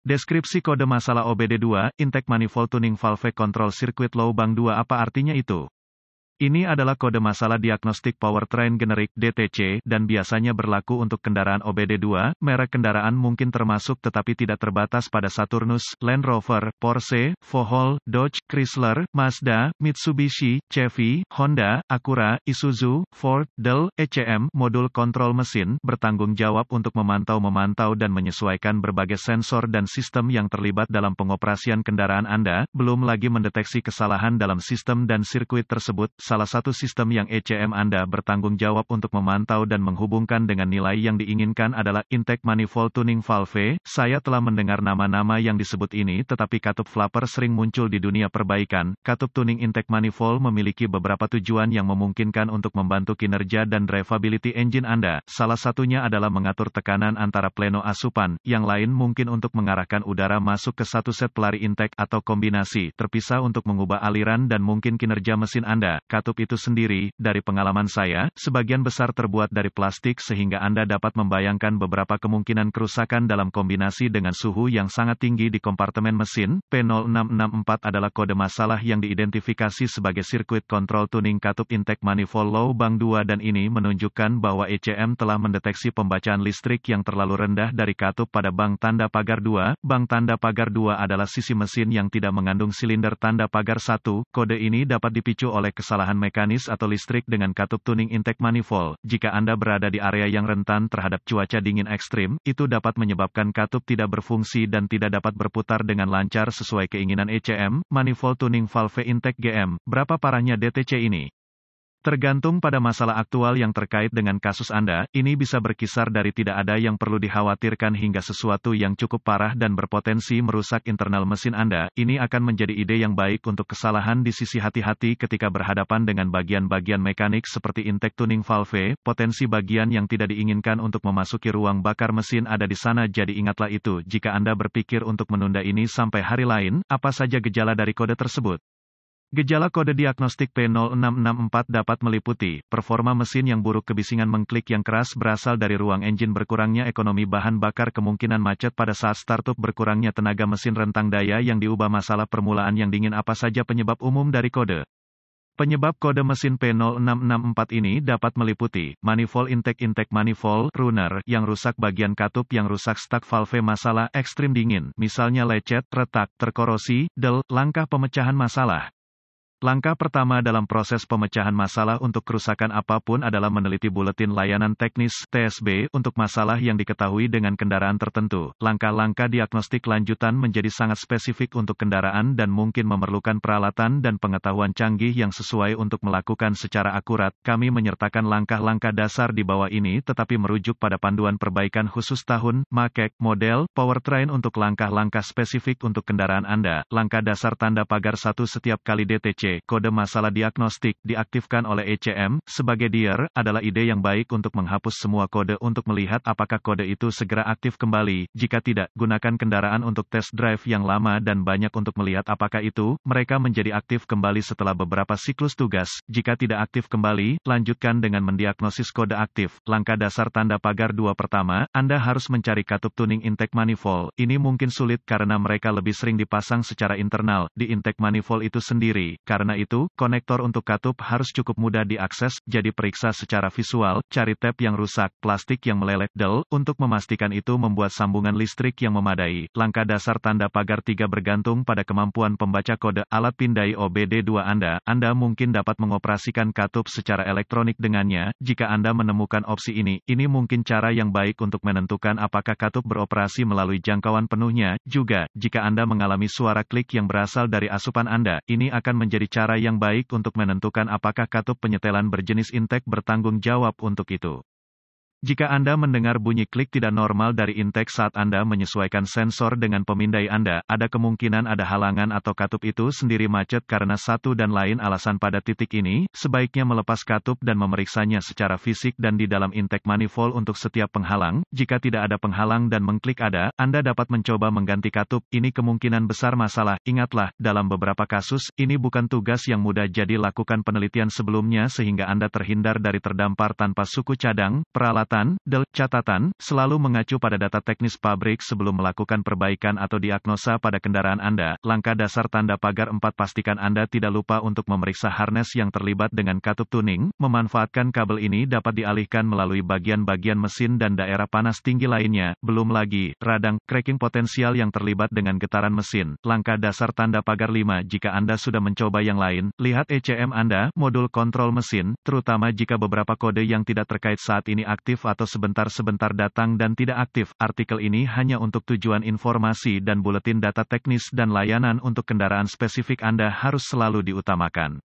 Deskripsi kode masalah OBD2, Intake Manifold Tuning Valve Control Circuit Lubang 2. Apa artinya itu? Ini adalah kode masalah diagnostik powertrain generik (DTC) dan biasanya berlaku untuk kendaraan OBD2. Merek kendaraan mungkin termasuk tetapi tidak terbatas pada Saturnus, Land Rover, Porsche, Volvo, Dodge, Chrysler, Mazda, Mitsubishi, Chevy, Honda, Acura, Isuzu, Ford, Dell, ECM. Modul kontrol mesin bertanggung jawab untuk memantau dan menyesuaikan berbagai sensor dan sistem yang terlibat dalam pengoperasian kendaraan Anda, belum lagi mendeteksi kesalahan dalam sistem dan sirkuit tersebut. Salah satu sistem yang ECM Anda bertanggung jawab untuk memantau dan menghubungkan dengan nilai yang diinginkan adalah Intake Manifold Tuning Valve. Saya telah mendengar nama-nama yang disebut ini, tetapi katup flapper sering muncul di dunia perbaikan. Katup tuning intake manifold memiliki beberapa tujuan yang memungkinkan untuk membantu kinerja dan drivability engine Anda. Salah satunya adalah mengatur tekanan antara pleno asupan, yang lain mungkin untuk mengarahkan udara masuk ke satu set pelari intake atau kombinasi terpisah untuk mengubah aliran dan mungkin kinerja mesin Anda. Katup itu sendiri, dari pengalaman saya, sebagian besar terbuat dari plastik sehingga Anda dapat membayangkan beberapa kemungkinan kerusakan dalam kombinasi dengan suhu yang sangat tinggi di kompartemen mesin. P0664 adalah kode masalah yang diidentifikasi sebagai Circuit Control Tuning Katup Intake Manifold Lubang 2 dan ini menunjukkan bahwa ECM telah mendeteksi pembacaan listrik yang terlalu rendah dari katup pada bank tanda pagar 2. Bank tanda pagar 2 adalah sisi mesin yang tidak mengandung silinder tanda pagar 1. Kode ini dapat dipicu oleh kesalahan mekanis atau listrik dengan katup tuning intake manifold. Jika Anda berada di area yang rentan terhadap cuaca dingin ekstrim, itu dapat menyebabkan katup tidak berfungsi dan tidak dapat berputar dengan lancar sesuai keinginan ECM. Manifold Tuning Valve Intake GM. Berapa parahnya DTC ini? Tergantung pada masalah aktual yang terkait dengan kasus Anda, ini bisa berkisar dari tidak ada yang perlu dikhawatirkan hingga sesuatu yang cukup parah dan berpotensi merusak internal mesin Anda. Ini akan menjadi ide yang baik untuk kesalahan di sisi hati-hati ketika berhadapan dengan bagian-bagian mekanik seperti intake tuning valve. Potensi bagian yang tidak diinginkan untuk memasuki ruang bakar mesin ada di sana, jadi ingatlah itu. Jika Anda berpikir untuk menunda ini sampai hari lain, apa saja gejala dari kode tersebut? Gejala kode diagnostik P0664 dapat meliputi performa mesin yang buruk, kebisingan mengklik yang keras berasal dari ruang engine, berkurangnya ekonomi bahan bakar, kemungkinan macet pada saat startup, berkurangnya tenaga mesin, rentang daya yang diubah, masalah permulaan yang dingin. Apa saja penyebab umum dari kode? Penyebab kode mesin P0664 ini dapat meliputi manifold intake manifold runner yang rusak, bagian katup yang rusak, stuck valve, masalah ekstrim dingin, misalnya lecet, retak, terkorosi, del. Langkah pemecahan masalah. Langkah pertama dalam proses pemecahan masalah untuk kerusakan apapun adalah meneliti buletin layanan teknis (TSB) untuk masalah yang diketahui dengan kendaraan tertentu. Langkah-langkah diagnostik lanjutan menjadi sangat spesifik untuk kendaraan dan mungkin memerlukan peralatan dan pengetahuan canggih yang sesuai untuk melakukan secara akurat. Kami menyertakan langkah-langkah dasar di bawah ini tetapi merujuk pada panduan perbaikan khusus tahun, make, model, powertrain untuk langkah-langkah spesifik untuk kendaraan Anda. Langkah dasar tanda pagar 1 setiap kali DTC. Kode masalah diagnostik diaktifkan oleh ECM sebagai DIR adalah ide yang baik untuk menghapus semua kode untuk melihat apakah kode itu segera aktif kembali. Jika tidak, gunakan kendaraan untuk test drive yang lama dan banyak untuk melihat apakah mereka menjadi aktif kembali setelah beberapa siklus tugas. Jika tidak aktif kembali, lanjutkan dengan mendiagnosis kode aktif. Langkah dasar tanda pagar 2 pertama, Anda harus mencari katup tuning intake manifold. Ini mungkin sulit karena mereka lebih sering dipasang secara internal di intake manifold itu sendiri. Karena itu, konektor untuk katup harus cukup mudah diakses, jadi periksa secara visual, cari tab yang rusak, plastik yang meleleh, del, untuk memastikan itu membuat sambungan listrik yang memadai. Langkah dasar tanda pagar 3 bergantung pada kemampuan pembaca kode alat pindai OBD2 Anda. Anda mungkin dapat mengoperasikan katup secara elektronik dengannya. Jika Anda menemukan opsi ini mungkin cara yang baik untuk menentukan apakah katup beroperasi melalui jangkauan penuhnya. Juga, jika Anda mengalami suara klik yang berasal dari asupan Anda, ini akan menjadi cara yang baik untuk menentukan apakah katup penyetelan berjenis intake bertanggung jawab untuk itu. Jika Anda mendengar bunyi klik tidak normal dari intake saat Anda menyesuaikan sensor dengan pemindai Anda, ada kemungkinan ada halangan atau katup itu sendiri macet karena satu dan lain alasan. Pada titik ini, sebaiknya melepas katup dan memeriksanya secara fisik dan di dalam intake manifold untuk setiap penghalang. Jika tidak ada penghalang dan mengklik ada, Anda dapat mencoba mengganti katup. Ini kemungkinan besar masalah. Ingatlah, dalam beberapa kasus, ini bukan tugas yang mudah, jadi lakukan penelitian sebelumnya sehingga Anda terhindar dari terdampar tanpa suku cadang. Peralatan Catatan, catatan, selalu mengacu pada data teknis pabrik sebelum melakukan perbaikan atau diagnosa pada kendaraan Anda. Langkah dasar tanda pagar 4. Pastikan Anda tidak lupa untuk memeriksa harness yang terlibat dengan katup tuning. Memanfaatkan kabel ini dapat dialihkan melalui bagian-bagian mesin dan daerah panas tinggi lainnya. Belum lagi, radang, cracking potensial yang terlibat dengan getaran mesin. Langkah dasar tanda pagar 5. Jika Anda sudah mencoba yang lain, lihat ECM Anda, modul kontrol mesin, terutama jika beberapa kode yang tidak terkait saat ini aktif atau sebentar-sebentar datang dan tidak aktif. Artikel ini hanya untuk tujuan informasi dan buletin data teknis dan layanan untuk kendaraan spesifik Anda harus selalu diutamakan.